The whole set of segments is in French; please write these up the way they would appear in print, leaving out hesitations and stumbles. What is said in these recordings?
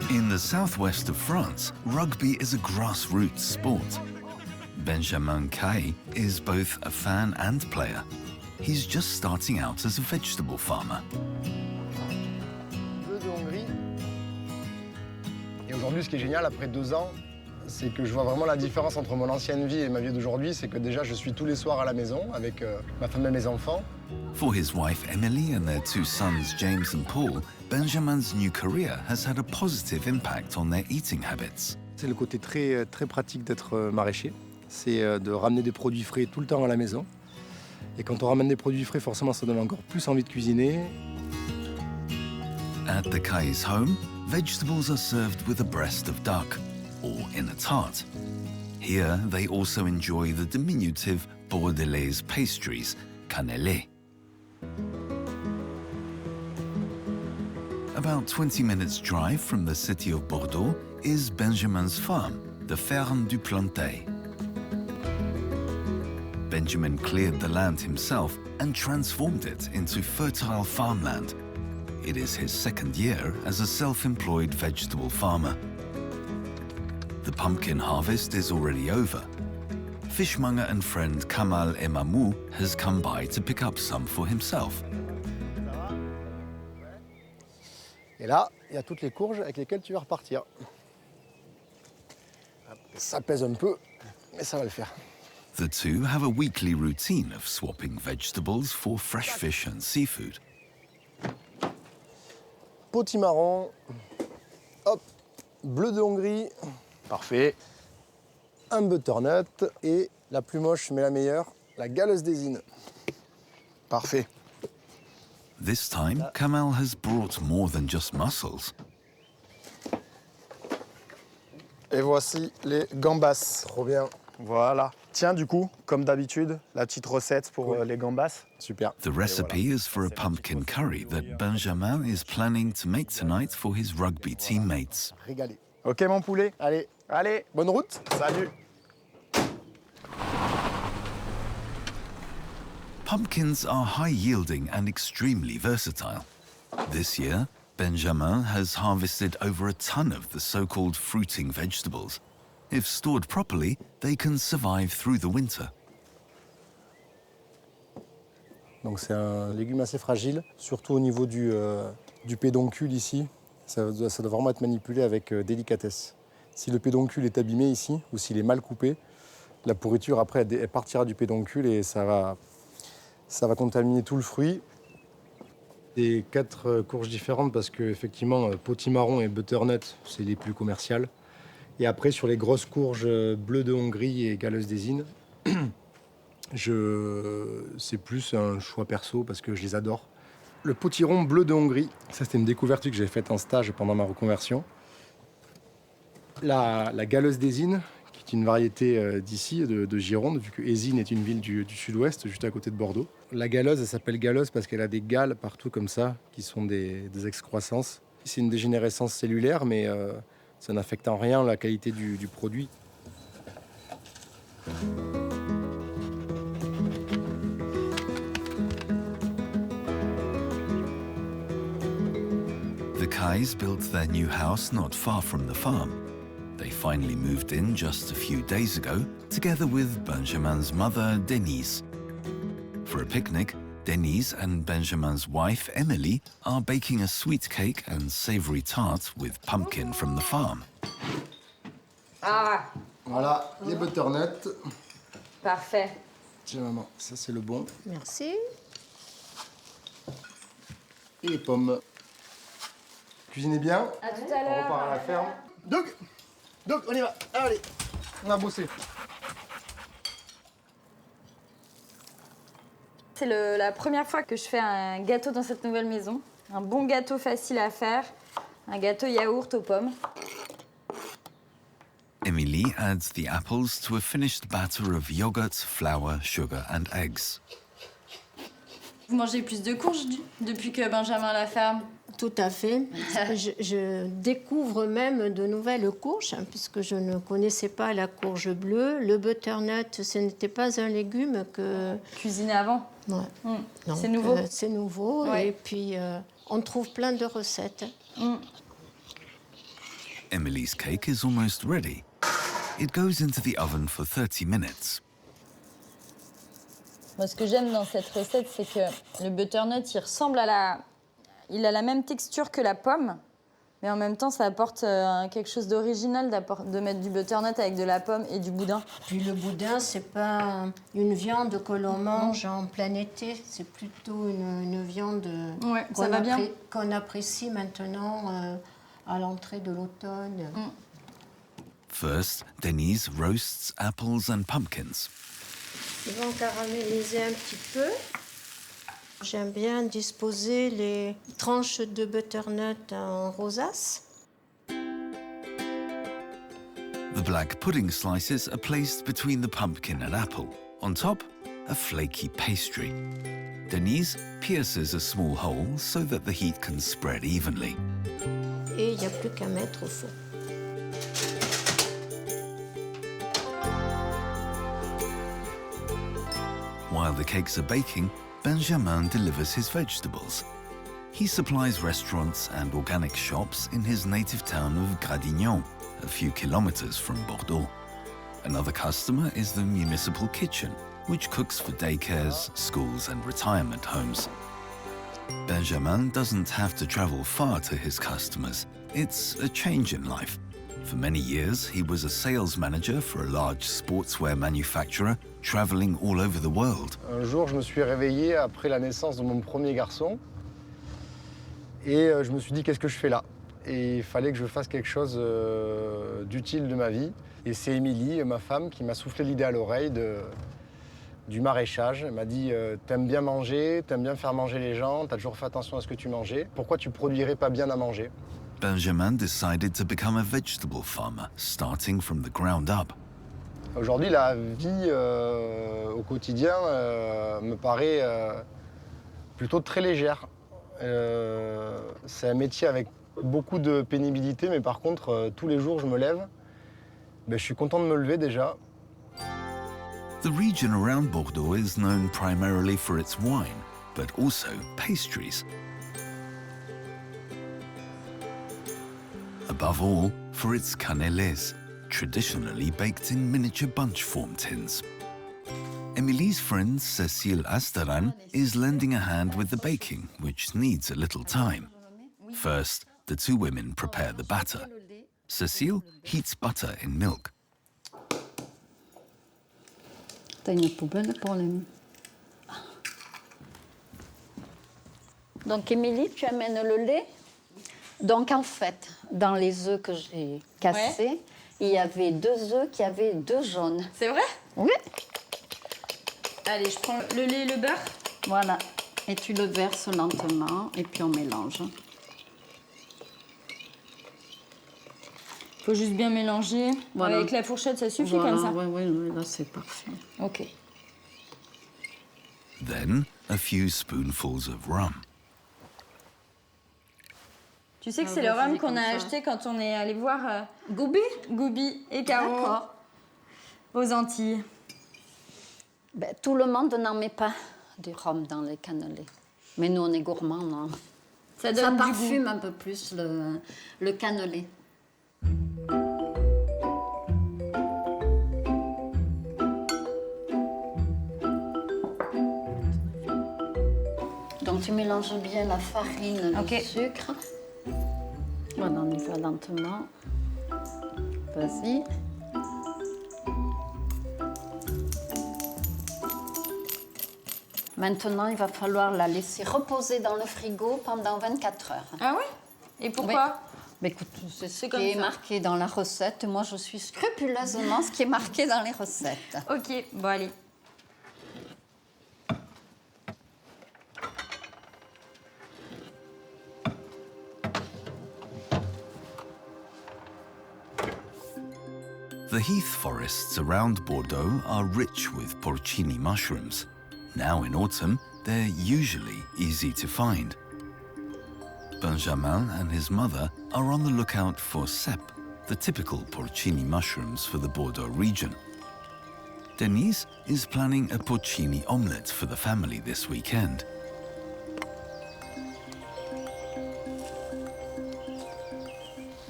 In the southwest of France, rugby is a grassroots sport. Benjamin Caille is both a fan and player. He's just starting out as a vegetable farmer. Bleu de Hongrie. Et aujourd'hui, ce qui est génial, après 2 ans, c'est que je vois vraiment la différence entre mon ancienne vie et ma vie d'aujourd'hui. C'est que déjà, je suis tous les soirs à la maison avec ma femme et mes enfants. For his wife Emily and their 2 sons, James and Paul, Benjamin's new career has had a positive impact on their eating habits. C'est le côté très pratique d'être maraîcher. C'est de ramener des produits frais tout le temps à la maison. Et quand on ramène des produits frais, forcément, ça donne encore plus envie de cuisiner. At the Caille's home, vegetables are served with a breast of duck, or in a tart. Here, they also enjoy the diminutive Bordelaise pastries, cannelés. About 20 minutes' drive from the city of Bordeaux is Benjamin's farm, the Ferme du Plantet. Benjamin cleared the land himself and transformed it into fertile farmland. It is his 2nd year as a self-employed vegetable farmer. The pumpkin harvest is already over. Fishmonger and friend Kamal Emamou has come by to pick up some for himself. Et là, il y a toutes les courges avec lesquelles tu vas repartir. Ça pèse un peu, mais ça va le faire. The two have a weekly routine of swapping vegetables for fresh fish and seafood. Potimarron, hop, bleu de Hongrie, parfait. Un butternut et la plus moche mais la meilleure, la galeuse d'Ésine. Parfait. This time, Kamal has brought more than just mussels. Et voici les gambas. Trop bien. Voilà. Tiens, du coup, comme d'habitude, la petite recette pour les gambas. Super. The recipe is for a pumpkin curry that Benjamin is planning to make tonight for his rugby teammates. Régalé. Ok, mon poulet. Allez, Allez, bonne route. salut. Pumpkins are high-yielding and extremely versatile. This year, Benjamin has harvested over a ton of the so-called fruiting vegetables. If stored properly, they can survive through the winter. Donc c'est un légume assez fragile, surtout au niveau du pédoncule ici. Ça doit vraiment être manipulé avec délicatesse. Si le pédoncule est abîmé ici, ou s'il est mal coupé, la pourriture après elle partira du pédoncule et ça va contaminer tout le fruit. Des 4 courges différentes parce que effectivement potimarron et butternut c'est les plus commerciales. Et après sur les grosses courges bleues de Hongrie et galeuses d'Ésine, c'est plus un choix perso parce que je les adore. Le potiron bleu de Hongrie, ça c'était une découverte que j'ai faite en stage pendant ma reconversion. La galeuse d'Ésine, qui est une variété d'ici, de Gironde, vu que Ésine est une ville du sud-ouest, juste à côté de Bordeaux. La galeuse, elle s'appelle galeuse parce qu'elle a des galles partout comme ça, qui sont des excroissances. C'est une dégénérescence cellulaire, mais ça n'affecte en rien la qualité du produit. The Cailles built their new house not far from the farm. They finally moved in just a few days ago, together with Benjamin's mother, Denise. For a picnic, Denise and Benjamin's wife, Emily, are baking a sweet cake and savory tart with pumpkin from the farm. Ah, Voilà, les butternuts. parfait. Tiens maman, ça c'est le bon. Merci. Et les pommes. Cuisinez bien. À tout à On l'heure. repart à la ferme. Donc, on y va. Allez, on a bossé. C'est la première fois que je fais un gâteau dans cette nouvelle maison. Un bon gâteau facile à faire. Un gâteau yaourt aux pommes. Emily adds the apples to a finished batter of yogurt, flour, sugar and eggs. Vous mangez plus de courges depuis que Benjamin la ferme? Tout à fait. Je découvre même de nouvelles courges, hein, puisque je ne connaissais pas la courge bleue. Le butternut, ce n'était pas un légume que... Cuisiné avant? Ouais. Donc, C'est nouveau? C'est nouveau. Ouais. Et puis, on trouve plein de recettes. Emily's cake is almost ready. It goes into the oven for 30 minutes. Moi, ce que j'aime dans cette recette, c'est que le butternut, il ressemble à la... Il a la même texture que la pomme, mais en même temps, ça apporte quelque chose d'original de mettre du butternut avec de la pomme et du boudin. Puis le boudin, c'est pas une viande que l'on mange en plein été, c'est plutôt une viande Ouais, ça va bien. Qu'on apprécie maintenant à l'entrée de l'automne. First, Denise roasts apples and pumpkins. Ils vont caraméliser un petit peu. J'aime bien disposer les tranches de butternut en rosace. The black pudding slices are placed between the pumpkin and apple. On top, a flaky pastry. Denise pierces a small hole so that the heat can spread evenly. Et il n'y a plus qu'à mettre au four. While the cakes are baking, Benjamin delivers his vegetables. He supplies restaurants and organic shops in his native town of Gradignan, a few kilometers from Bordeaux. Another customer is the municipal kitchen, which cooks for daycares, schools and retirement homes. Benjamin doesn't have to travel far to his customers. It's a change in life. For many years, he was a sales manager for a large sportswear manufacturer, traveling all over the world. Un jour, je me suis réveillé après la naissance de mon premier garçon et je me suis dit qu'est-ce que je fais là? Et il fallait que je fasse quelque chose d'utile de ma vie. Et c'est Émilie, ma femme, qui m'a soufflé l'idée à l'oreille du maraîchage. Elle m'a dit t'aimes bien manger, t'aimes bien faire manger les gens, t'as toujours fait attention à ce que tu mangeais. Pourquoi tu produirais pas bien à manger? Benjamin decided to become a vegetable farmer, starting from the ground up. Aujourd'hui, la vie au quotidien me paraît plutôt très légère. C'est un métier avec beaucoup de pénibilité, mais par contre, tous les jours, je me lève. Je suis content de me lever déjà. The region around Bordeaux is known primarily for its wine, but also pastries. Above all, for its cannelés, traditionally baked in miniature bunch form tins. Emily's friend Cécile Astaran is lending a hand with the baking, which needs a little time. First, the two women prepare the batter. Cécile heats butter in milk. T'as une poubelle pour les... Donc, Émilie, tu amènes le lait. Donc, en fait, dans les œufs que j'ai cassés, il y avait 2 œufs qui avaient 2 jaunes. C'est vrai? Oui. Allez, je prends le lait et le beurre. Voilà. Et tu le verses lentement et puis on mélange. Faut juste bien mélanger. Voilà. Avec la fourchette, ça suffit voilà, comme ça? Oui, là c'est parfait. Ok. Then, a few spoonfuls of rum. Tu sais que c'est le rhum qu'on a acheté quand on est allé voir Goubi et Caro aux Antilles. Ben, tout le monde n'en met pas du rhum dans les cannelés. Mais nous, on est gourmands, non? Ça donne du parfume goût. un peu plus le cannelé. Donc tu mélanges bien la farine, le sucre. Voilà, on y va lentement. Vas-y. Maintenant, il va falloir la laisser reposer dans le frigo pendant 24 heures. Ah oui? Et pourquoi? Mais écoute, c'est ce comme qui est ça. marqué dans la recette. Moi, je suis scrupuleusement ce qui est marqué dans les recettes. Ok, bon allez. The heath forests around Bordeaux are rich with porcini mushrooms. Now in autumn, they're usually easy to find. Benjamin and his mother are on the lookout for cèpe, the typical porcini mushrooms for the Bordeaux region. Denise is planning a porcini omelette for the family this weekend.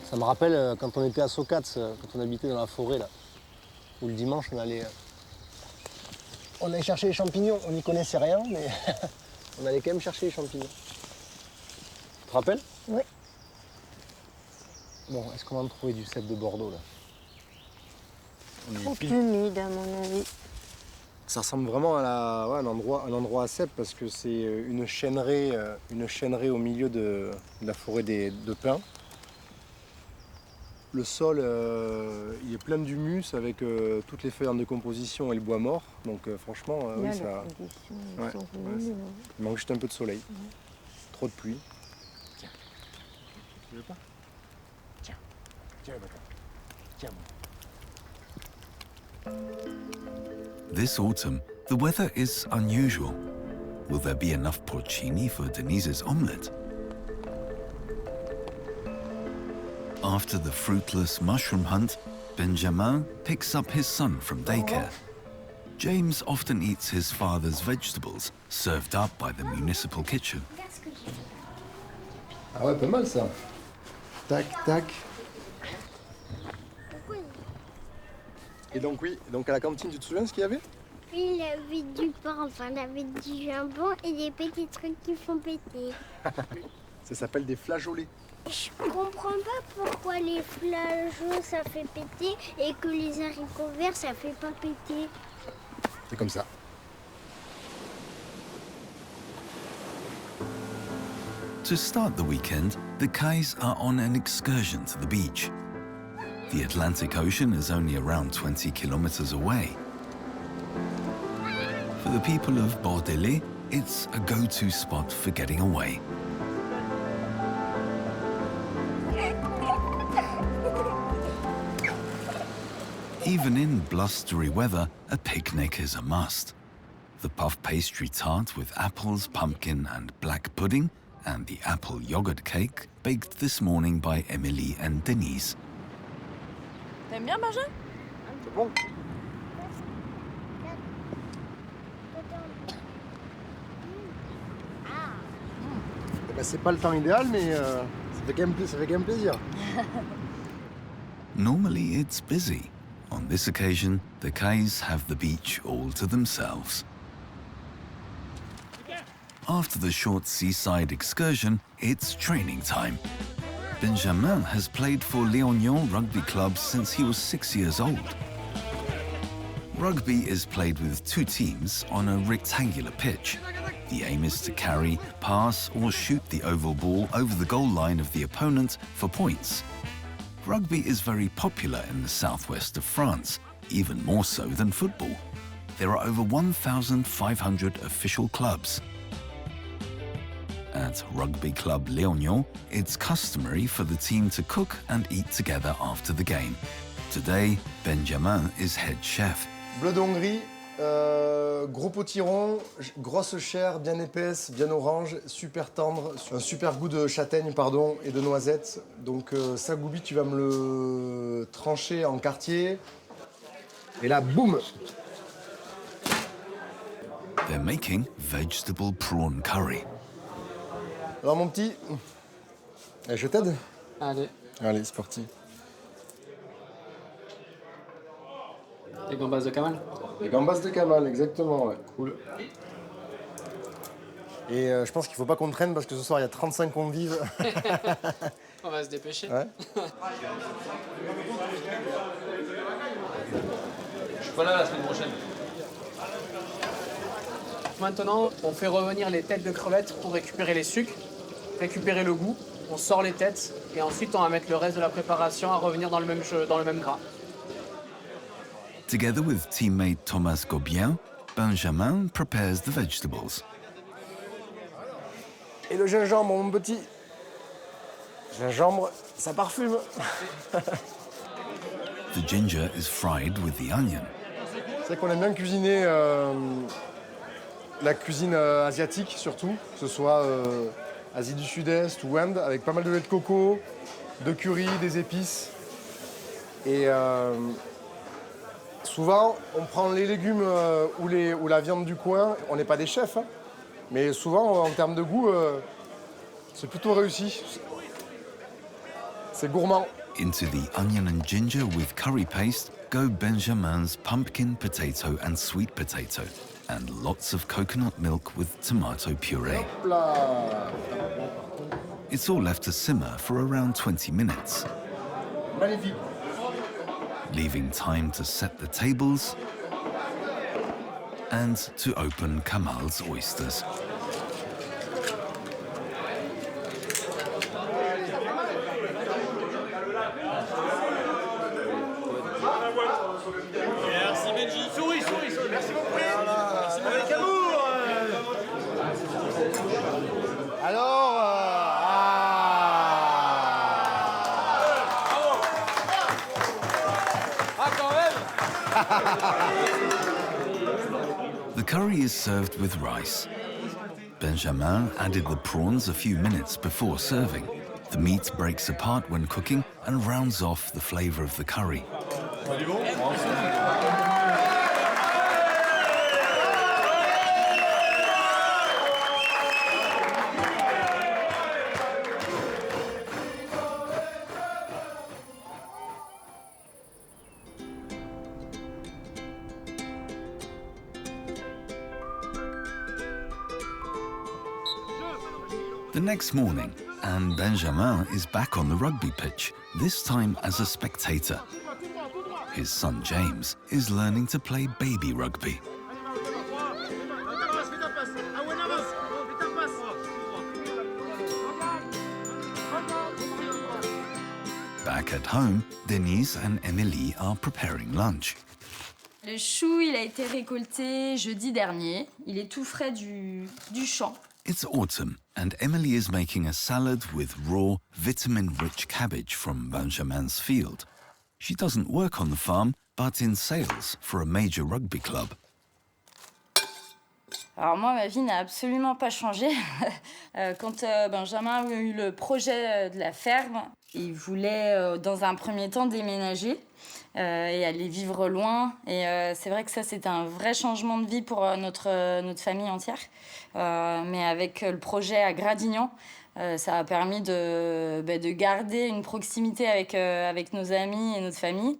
Ça me rappelle quand on était à Socats, quand on habitait dans la forêt, là. Où le dimanche, on allait chercher les champignons. On n'y connaissait rien, mais on allait quand même chercher les champignons. Tu te rappelles? Oui. Bon, est-ce qu'on va en trouver du cèpe de Bordeaux, là? Trop humide, à mon avis. Ça ressemble vraiment à un endroit à cèpe parce que c'est une chêneraie au milieu de la forêt de pins. Le sol, il est plein d'humus avec toutes les feuilles en décomposition et le bois mort. Donc franchement, Là, oui, les ça... conditions Ouais, sont ouais, ruines, il manque juste un peu de soleil. Trop de pluie. Tiens. Tu veux pas? Tiens. Tiens, d'accord. Tiens, bon. This autumn, the weather is unusual. Will there be enough porcini for Denise's omelette? After the fruitless mushroom hunt, Benjamin picks up his son from daycare. James often eats his father's vegetables, served up by the municipal kitchen. Ah ouais, pas mal ça. Tac, tac. Et donc oui, donc à la cantine, tu te souviens de ce qu'il y avait? Oui, il avait du pain, enfin, il avait du jambon et des petits trucs qui font péter. Ça s'appelle des flageolets. Je comprends pas pourquoi les flageolets ça fait péter et que les haricots verts ça fait pas péter. C'est comme ça. To start the weekend, the Kais are on an excursion to the beach. The Atlantic Ocean is only around 20 kilometers away. For the people of Bordelais, it's a go-to spot for getting away. Even in blustery weather, a picnic is a must. The puff pastry tart with apples, pumpkin and black pudding, and the apple yogurt cake baked this morning by Emily and Denise. T'aimes bien, Benjamin? C'est bon? Eh ben, c'est pas le temps idéal, mais ça fait quand même plaisir. Normally it's busy. On this occasion, the Kais have the beach all to themselves. After the short seaside excursion, it's training time. Benjamin has played for Léognan Rugby Club since he was 6 years old. Rugby is played with two teams on a rectangular pitch. The aim is to carry, pass or shoot the oval ball over the goal line of the opponent for points. Rugby is very popular in the southwest of France, even more so than football. There are over 1,500 official clubs. At Rugby Club Léognan, it's customary for the team to cook and eat together after the game. Today, Benjamin is head chef. Bleu de Hongrie, gros potiron, grosse chair, bien épaisse, bien orange, super tendre, un super goût de châtaigne et de noisette. Donc ça, Goubi, tu vas me le trancher en quartier. Et là, boum! They're making vegetable prawn curry. Alors mon petit, je t'aide? Allez, Allez, c'est parti. les gambas de Kamal. Les gambas de Kamal, exactement, ouais. Cool. Et je pense qu'il faut pas qu'on traîne parce que ce soir il y a 35 convives. On va se dépêcher. Ouais. Je suis pas là la semaine prochaine. Maintenant, on fait revenir les têtes de crevettes pour récupérer les sucres, récupérer le goût. On sort les têtes et ensuite on va mettre le reste de la préparation à revenir dans le même gras. Together with teammate Thomas Gobien, Benjamin prepares the vegetables. Et le gingembre, mon petit. Gingembre, ça parfume. The ginger is fried with the onion. C'est vrai qu'on aime bien cuisiner la cuisine asiatique surtout, que ce soit Asie du Sud-Est ou Inde, avec pas mal de lait de coco, de curry, des épices. Et souvent, on prend les légumes ou la viande du coin. On n'est pas des chefs, hein, mais souvent, en termes de goût, c'est plutôt réussi. C'est gourmand. Into the onion and ginger with curry paste go Benjamin's pumpkin, potato and sweet potato, and lots of coconut milk with tomato puree. Hop là. It's all left to simmer for around 20 minutes, Magnifique. leaving time to set the tables and to open Kamal's oysters. Merci Benji. Souris. Merci beaucoup. Merci avec amour. Alors, The curry is served with rice. Benjamin added the prawns a few minutes before serving. The meat breaks apart when cooking and rounds off the flavor of the curry. The next morning, and Benjamin is back on the rugby pitch, this time as a spectator. His son James is learning to play baby rugby. Back at home, Denise and Emily are preparing lunch. Le chou, il a été récolté jeudi dernier. Il est tout frais du champ. It's autumn, and Emily is making a salad with raw, vitamin-rich cabbage from Benjamin's field. She doesn't work on the farm, but in sales for a major rugby club. Alors moi, ma vie n'a absolument pas changé. Quand Benjamin a eu le projet de la ferme, il voulait dans un premier temps déménager et aller vivre loin. Et c'est vrai que ça, c'était un vrai changement de vie pour notre famille entière. Mais avec le projet à Gradignan, ça a permis de garder une proximité avec nos amis et notre famille.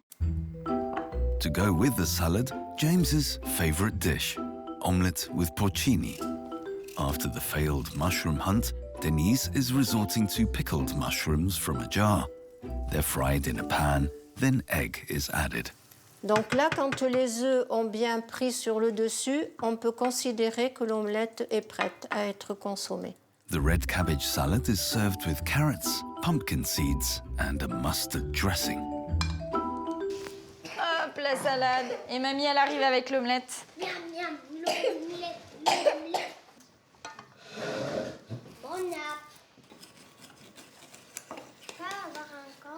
To go with the salad, James's favorite dish, omelette with porcini. After the failed mushroom hunt, Denise is resorting to pickled mushrooms from a jar. They're fried in a pan, then egg is added. Donc là, quand les œufs ont bien pris sur le dessus, on peut considérer que l'omelette est prête à être consommée. The red cabbage salad is served with carrots, pumpkin seeds, and a mustard dressing. Hop, la salade. Et mamie, elle arrive avec l'omelette. Miam, miam, l'omelette. Bon app. Pas avoir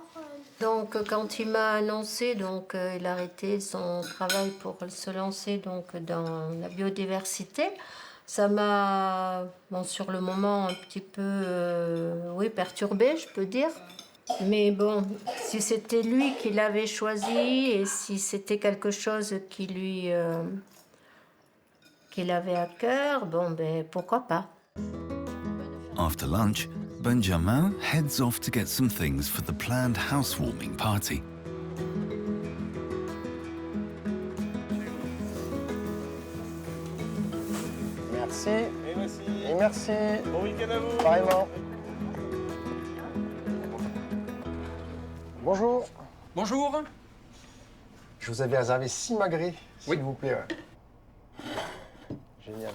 encore Donc, quand il m'a annoncé, donc, il a arrêté son travail pour se lancer donc, dans la biodiversité, ça m'a, bon, sur le moment, un petit peu perturbée, je peux dire. Mais bon, si c'était lui qui l'avait choisi et si c'était quelque chose qu'il avait à cœur, bon, ben, pourquoi pas. After lunch, Benjamin heads off to get some things for the planned housewarming party. merci. Et merci. Bon week-end à vous. Pareillement. Bonjour. Bonjour. Je vous avais réservé 6 magrets, s'il Oui. vous plaît. Ouais. Génial.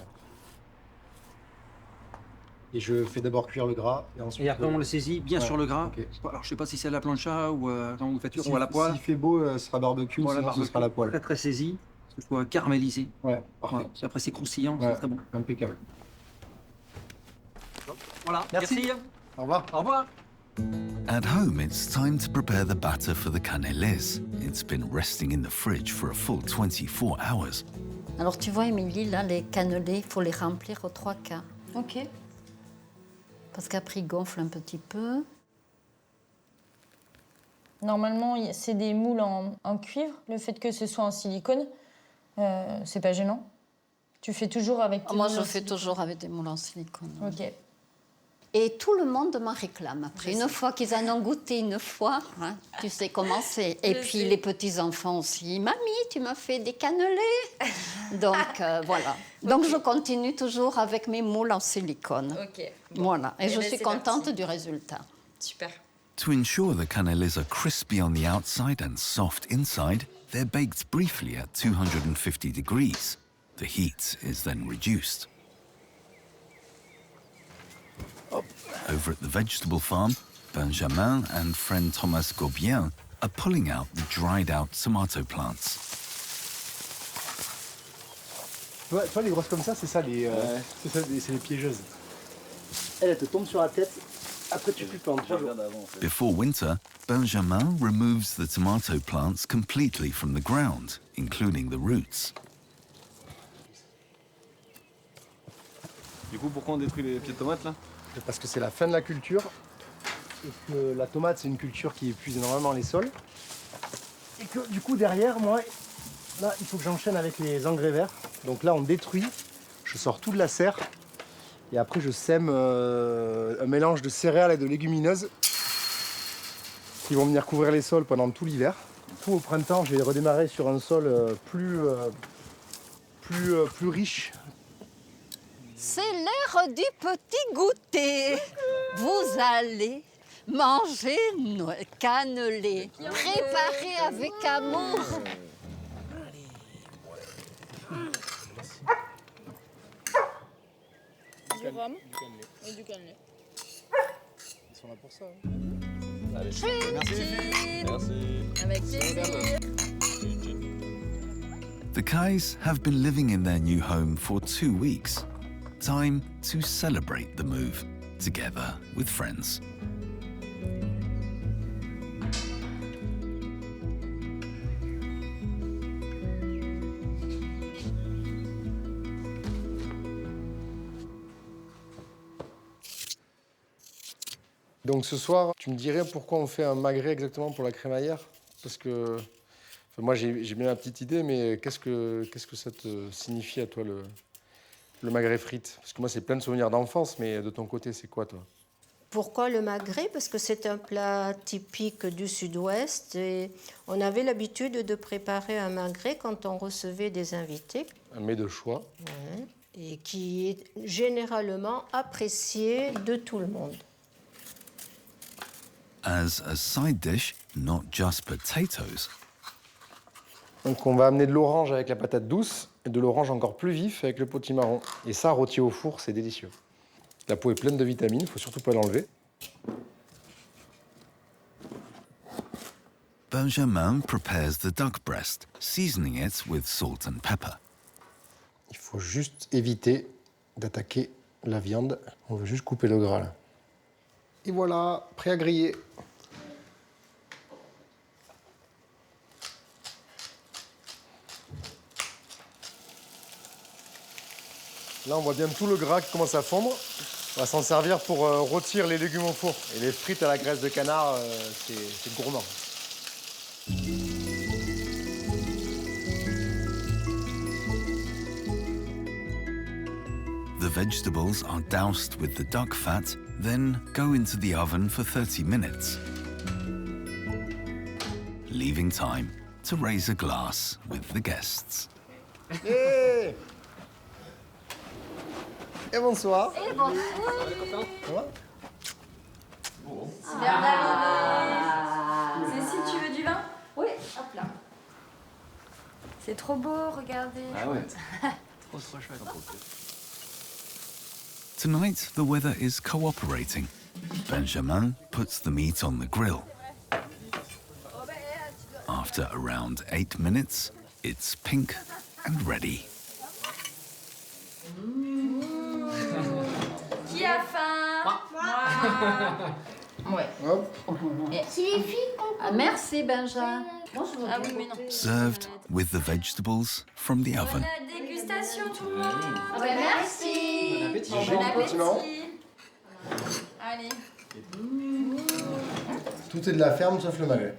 Et je fais d'abord cuire le gras et ensuite... Et après, on le saisit bien Ouais, sur le gras. ok. Alors, je sais pas si c'est à la plancha ou quand vous faites cuire Si- ou à la poêle. S'il fait beau, ce sera barbecue, Voilà, sinon ce barbecue. sera à la poêle. Très, très saisi. Que ce soit caramélisé. Ouais, parfait. Voilà. Après, c'est croustillant, Ouais, c'est très bon. impeccable. Voilà, Merci. merci. Au revoir. Au revoir. At home, it's time to prepare the batter for the cannelés. It's been resting in the fridge for a full 24 hours. Alors tu vois, Émilie, là, les cannelés, il faut les remplir aux 3 quarts. Ok. Parce qu'après, ils gonflent un petit peu. Normalement, c'est des moules en cuivre. Le fait que ce soit en silicone, c'est pas gênant. Tu fais toujours avec tes Moi, moules je en fais silicone. toujours avec des moules en silicone. Ok. Et tout le monde m'en réclame. Après, une fois qu'ils en ont goûté une fois, hein, tu sais comment c'est. Et puis les petits-enfants aussi. Mamie, tu m'as fait des cannelés. Donc voilà. Donc je continue toujours avec mes moules en silicone. Ok. Voilà. Et je ben, suis c'est contente parti. du résultat. Super. To ensure the canneles are crispy on the outside and soft inside, they're baked briefly at 250 degrees. The heat is then reduced. Over at the vegetable farm, Benjamin and friend Thomas Gobien are pulling out the dried-out tomato plants. Tu vois, les grosses comme ça, c'est ça, c'est les piégeuses. Elle te tombe sur la tête, après tu cuis pendant 3 jours. Before winter, Benjamin removes the tomato plants completely from the ground, including the roots. Du coup, pourquoi on détruit les pieds de tomates là? Parce que c'est la fin de la culture et que la tomate, c'est une culture qui épuise énormément les sols. Et que du coup, derrière, moi, là, il faut que j'enchaîne avec les engrais verts. Donc là, on détruit, je sors tout de la serre et après, je sème un mélange de céréales et de légumineuses qui vont venir couvrir les sols pendant tout l'hiver. Du coup, au printemps, je vais redémarrer sur un sol plus riche. C'est l'heure du petit goûter. Vous allez manger nos cannelés, préparés avec amour. Du rhum et du cannelé. Ils sont là pour ça. Merci. Avec plaisir. The Kais have been living in their new home for 2 weeks. Time to celebrate the move, together with friends. Donc ce soir, tu me dirais pourquoi on fait un magret exactement pour la crémaillère? Parce que moi j'ai bien la petite idée, mais qu'est-ce que ça te signifie à toi le magret frites? Parce que moi c'est plein de souvenirs d'enfance, mais de ton côté c'est quoi toi? Pourquoi le magret? Parce que c'est un plat typique du sud-ouest et on avait l'habitude de préparer un magret quand on recevait des invités. Un mets de choix. Ouais, et qui est généralement apprécié de tout le monde. As a side dish, not just potatoes. Donc on va amener de l'orange avec la patate douce et de l'orange encore plus vif avec le potimarron. Et ça, rôti au four, c'est délicieux. La peau est pleine de vitamines, il faut surtout pas l'enlever. Benjamin prepares the duck breast, seasoning it with salt and pepper. Il faut juste éviter d'attaquer la viande. On veut juste couper le gras là. Et voilà, prêt à griller. Là, on voit bien tout le gras qui commence à fondre. On va s'en servir pour rôtir les légumes au four. Et les frites à la graisse de canard, c'est gourmand. The vegetables are doused with the duck fat, then go into the oven for 30 minutes, leaving time to raise a glass with the guests. Hey et bonsoir. Et bonsoir. Ça va? Cécile, tu veux du vin? Oui, hop là. C'est trop beau, regardez. Ah ouais. Trop chouette. Tonight, the weather is cooperating. Benjamin puts the meat on the grill. After around 8 minutes, it's pink and ready. Qui a faim? Moi. Ouais. C'est les filles qu'on Merci, Benjamin. Ah oui, mais non. Served with the vegetables from the oven. Bonne dégustation, tout le monde. Ah ben, merci. Bon appétit. Bon Potimarron. Allez. Tout est de la ferme sauf le magret.